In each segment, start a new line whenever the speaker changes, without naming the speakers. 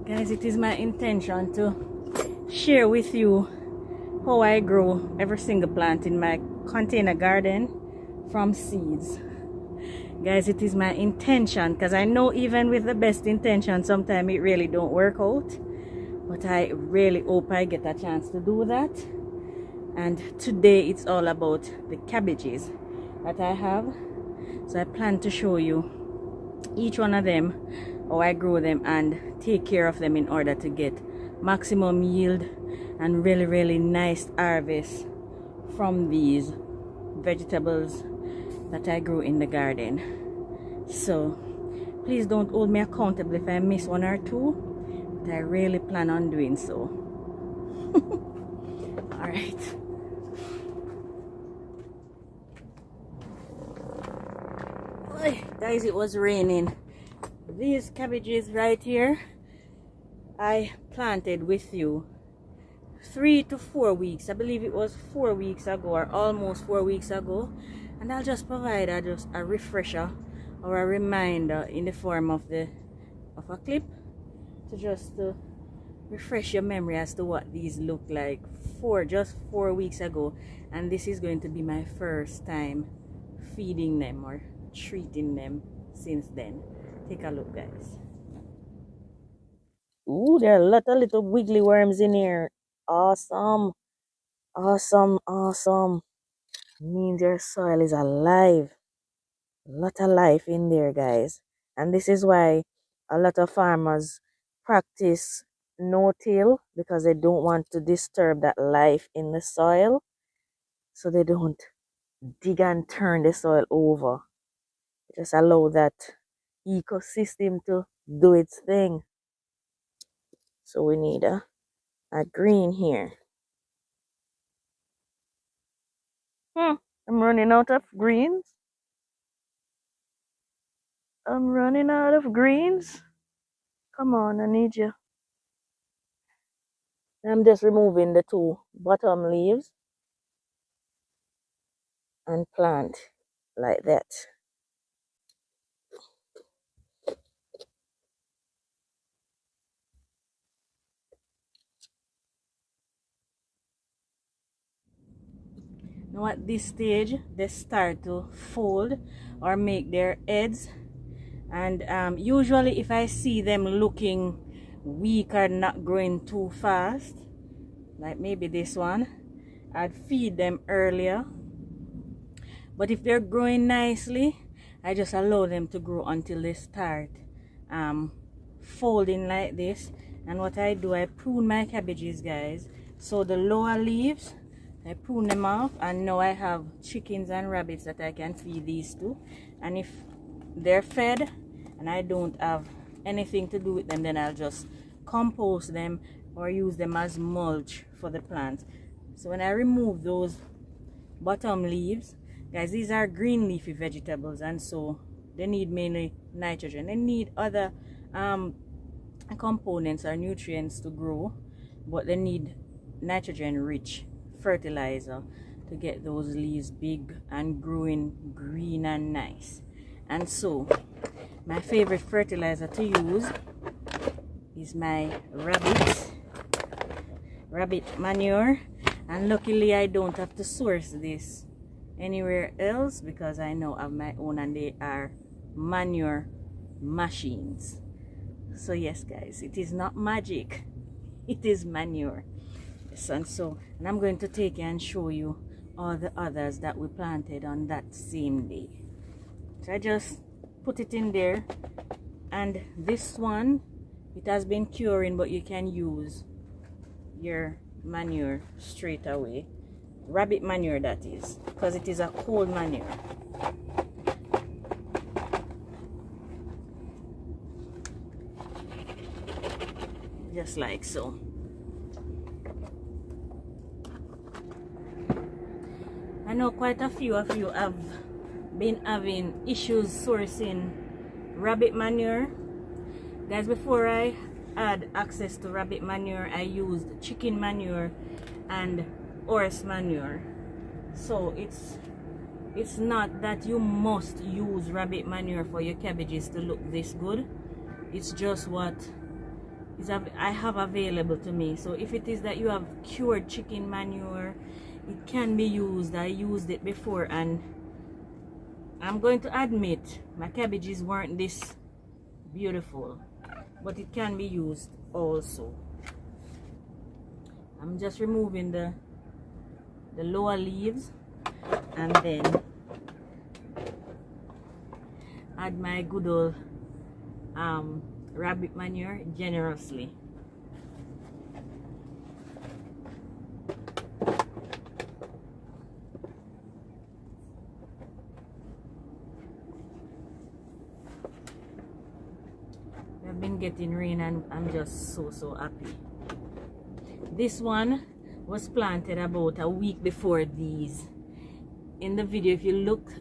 Guys, it is my intention to share with you how I grow every single plant in my container garden from seeds. Guys, it is my intention, because I know even with the best intention sometimes it really don't work out, but I really hope I get a chance to do that. And today it's all about the cabbages that I have. So I plan to show you each one of them, how I grow them and take care of them in order to get maximum yield and really nice harvest from these vegetables that I grow in the garden. So please don't hold me accountable if I miss one or two, but I really plan on doing so. All right. Guys, it was raining. These cabbages right here I planted with you 3 to 4 weeks. I believe it was 4 weeks ago, or almost 4 weeks ago, and I'll just provide a refresher or a reminder in the form of a clip to just refresh your memory as to what these look like just 4 weeks ago. And this is going to be my first time feeding them or treating them since then. Take a look, guys. Ooh, there are a lot of little wiggly worms in here. Awesome. Means your soil is alive. A lot of life in there, guys. And this is why a lot of farmers practice no-till, because they don't want to disturb that life in the soil. So they don't dig and turn the soil over. Just allow that ecosystem to do its thing. So we need a green here. I'm running out of greens. I'm running out of greens. Come on, I need you. I'm just removing the two bottom leaves and plant like that. Now at this stage, they start to fold or make their heads. And usually if I see them looking weak or not growing too fast, like maybe this one, I'd feed them earlier. But if they're growing nicely, I just allow them to grow until they start folding like this. And what I do, I prune my cabbages, guys. So the lower leaves, I prune them off, and now I have chickens and rabbits that I can feed these to. And if they're fed and I don't have anything to do with them, then I'll just compost them or use them as mulch for the plants. So when I remove those bottom leaves, guys, these are green leafy vegetables, and so they need mainly nitrogen. They need other components or nutrients to grow, but they need nitrogen rich fertilizer to get those leaves big and growing green and nice. And so my favorite fertilizer to use is my rabbit manure, and luckily I don't have to source this anywhere else because I know of my own, and they are manure machines. So yes, guys, it is not magic, it is manure. Yes, and I'm going to take you and show you all the others that we planted on that same day. So I just put it in there, and this one, it has been curing, but you can use your manure straight away. Rabbit manure, that is, because it is a cold manure. Just like so. I know quite a few of you have been having issues sourcing rabbit manure. Guys, before I had access to rabbit manure, I used chicken manure and horse manure. So it's not that you must use rabbit manure for your cabbages to look this good. It's just what I have available to me. So if it is that you have cured chicken manure, it can be used. I used it before, and I'm going to admit my cabbages weren't this beautiful, but it can be used also. I'm just removing the lower leaves and then add my good old rabbit manure generously. I've been getting rain and I'm just so happy. This one was planted about a week before these. In the video, if you look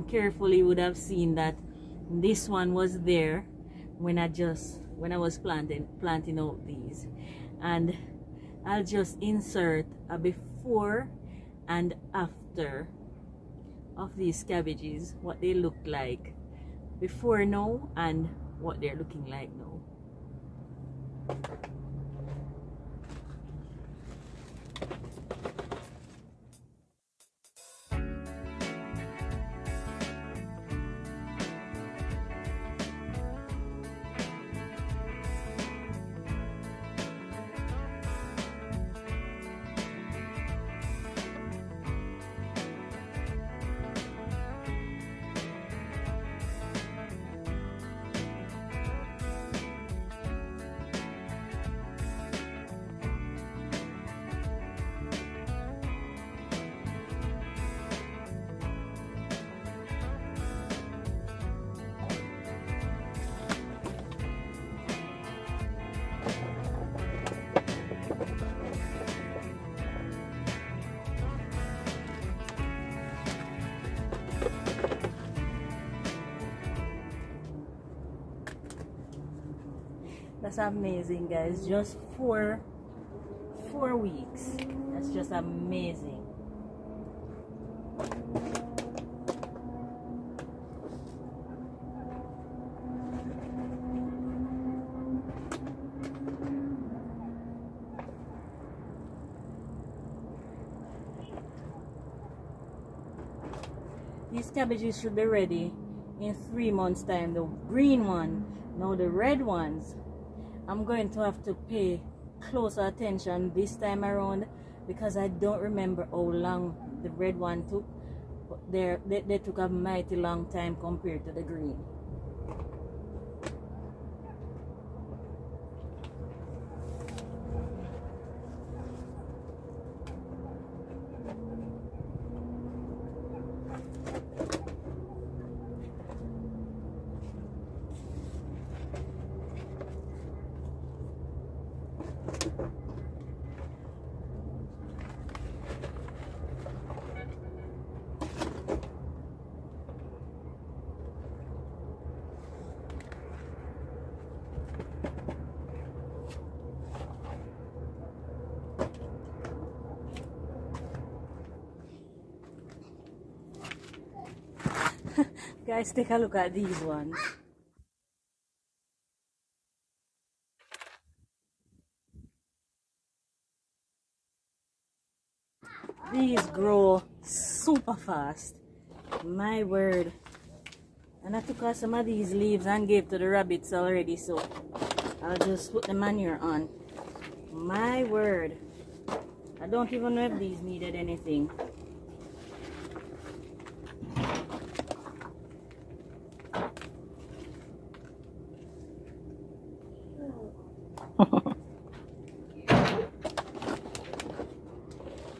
carefully, you would have seen that this one was there when I was planting out these. And I'll just insert a before and after of these cabbages, what they look like before now and what they're looking like now. That's amazing, guys. Just four weeks. That's just amazing. These cabbages should be ready in 3 months' time. The green one. Now the red ones, I'm going to have to pay closer attention this time around because I don't remember how long the red one took. But they took a mighty long time compared to the green. Guys, take a look at these ones. These grow super fast. My word. And I took out some of these leaves and gave to the rabbits already, so I'll just put the manure on. My word. I don't even know if these needed anything.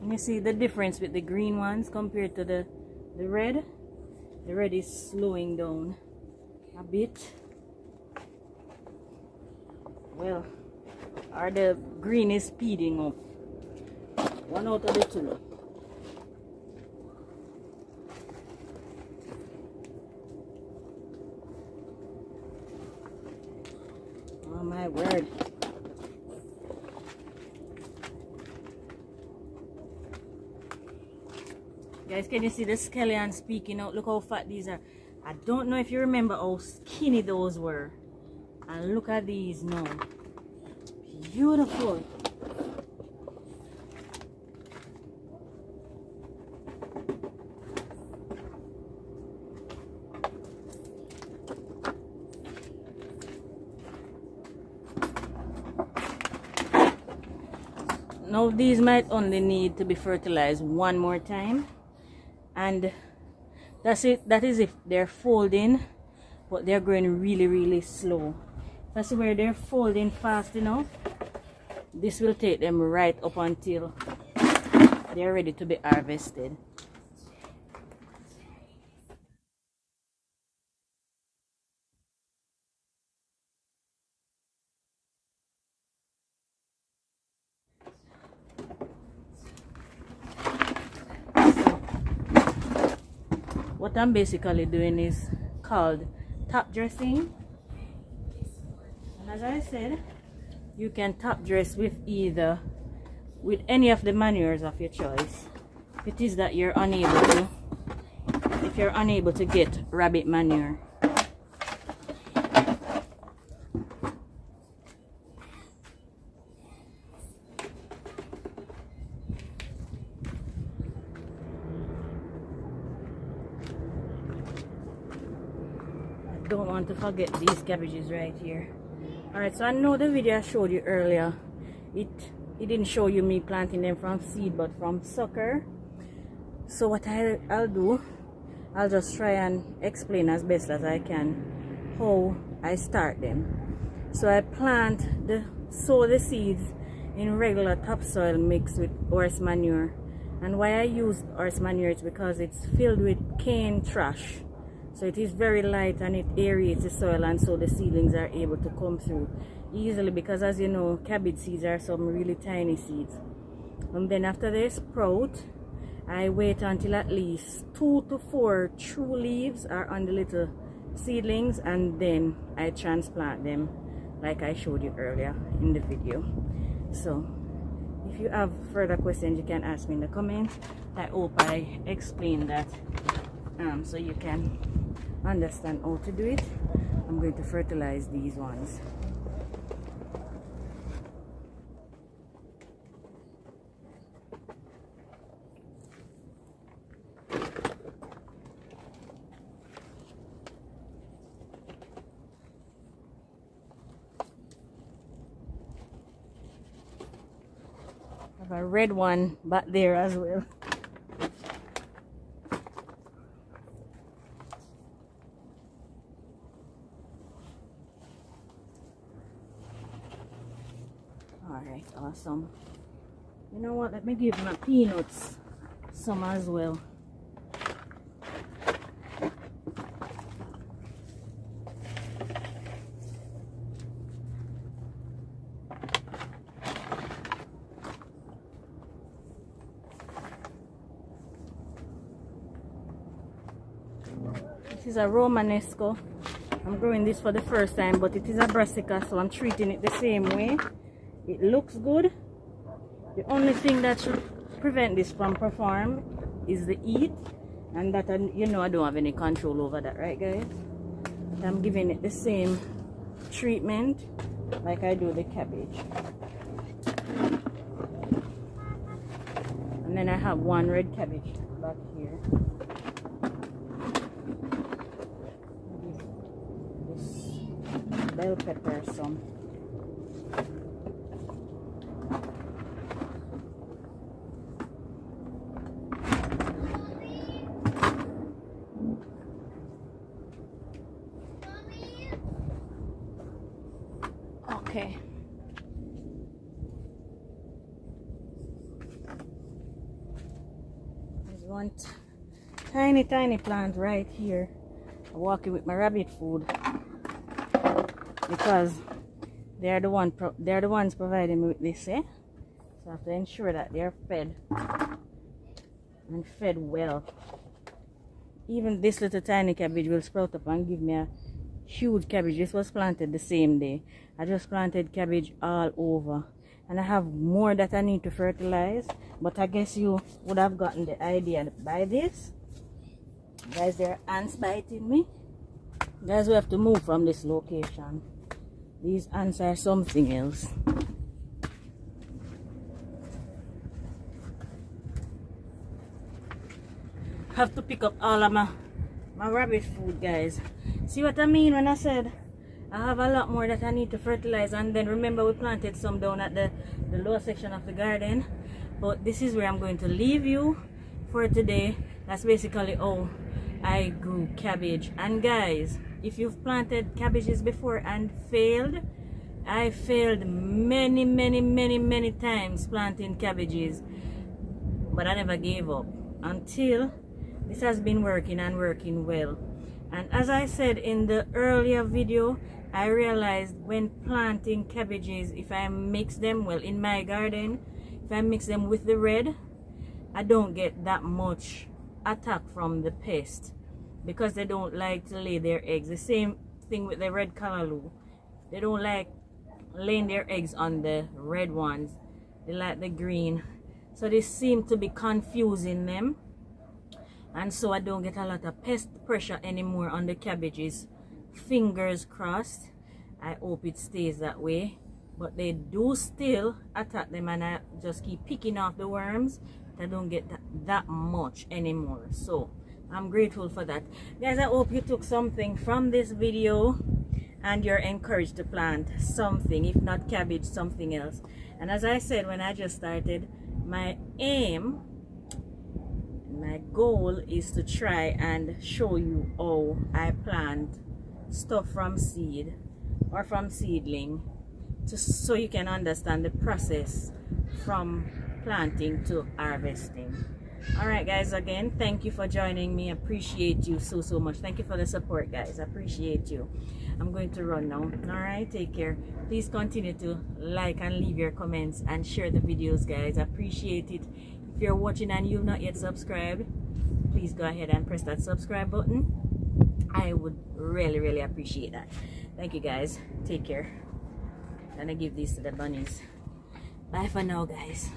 You see the difference with the green ones compared to the red. The red is slowing down a bit. Well, or the green is speeding up. One out of the two. Oh my word. Guys, can you see the scallions speaking out? Look how fat these are. I don't know if you remember how skinny those were. And look at these now. beautiful. Now these might only need to be fertilized one more time, and that's it. That is if they're folding, but they're growing really slow. That's where they're folding fast enough. This will take them right up until they're ready to be harvested. What I'm basically doing is called top dressing, and as I said, you can top dress with any of the manures of your choice. If it is that you're unable to get rabbit manure. Don't want to forget these cabbages right here. Alright, so I know the video I showed you earlier, it didn't show you me planting them from seed but from sucker. So what I'll do, I'll just try and explain as best as I can how I start them. So I sow the seeds in regular topsoil mixed with horse manure. And why I use horse manure is because it's filled with cane trash. So it is very light and it aerates the soil, and so the seedlings are able to come through easily, because as you know, cabbage seeds are some really tiny seeds. And then after they sprout, I wait until at least 2 to 4 true leaves are on the little seedlings, and then I transplant them like I showed you earlier in the video. So if you have further questions, you can ask me in the comments. I hope I explained that so you can understand how to do it. I'm going to fertilize these ones. I have a red one back there as well. Alright, awesome. You know what, let me give my peanuts some as well. This is a Romanesco. I'm growing this for the first time, but it is a brassica, so I'm treating it the same way. It looks good. The only thing that should prevent this from perform is the heat, and that, you know, I don't have any control over that, right guys? I'm giving it the same treatment like I do the cabbage. And then I have one red cabbage back here. This bell pepper some. Okay. There's one tiny plant right here. I'm walking with my rabbit food because they're the ones providing me with this, eh? So I have to ensure that they're fed and fed well. Even this little tiny cabbage will sprout up and give me a huge cabbage. This was planted the same day. I just planted cabbage all over, and I have more that I need to fertilize, but I guess you would have gotten the idea by this. Guys, there are ants biting me. Guys, we have to move from this location. These ants are something else. have to pick up all of my rabbit food, guys. See what I mean when I said I have a lot more that I need to fertilize? And then remember, we planted some down at the lower section of the garden. But this is where I'm going to leave you for today. That's basically how I grew cabbage. And guys, if you've planted cabbages before and failed, I failed many times planting cabbages, but I never gave up until this has been working and working well. And as I said in the earlier video, I realized when planting cabbages, if I mix them well in my garden, if I mix them with the red, I don't get that much attack from the pest, because they don't like to lay their eggs. The same thing with the red callaloo. They don't like laying their eggs on the red ones. They like the green. So this seems to be confusing them, and so I don't get a lot of pest pressure anymore on the cabbages. Fingers crossed. I hope it stays that way, but they do still attack them, and I just keep picking off the worms. I don't get that much anymore, so I'm grateful for that. Guys, I hope you took something from this video and you're encouraged to plant something, if not cabbage, something else. And as I said when I just started, my aim, my goal is to try and show you how I plant stuff from seed or from seedling, so you can understand the process from planting to harvesting. All right, guys, again, thank you for joining me. Appreciate you so much. Thank you for the support, guys. Appreciate you. I'm going to run now. All right, take care. Please continue to like and leave your comments and share the videos, guys. Appreciate it. If you're watching and you've not yet subscribed, please go ahead and press that subscribe button. I would really appreciate that. Thank you, guys. Take care. I'm gonna give these to the bunnies. Bye for now, guys.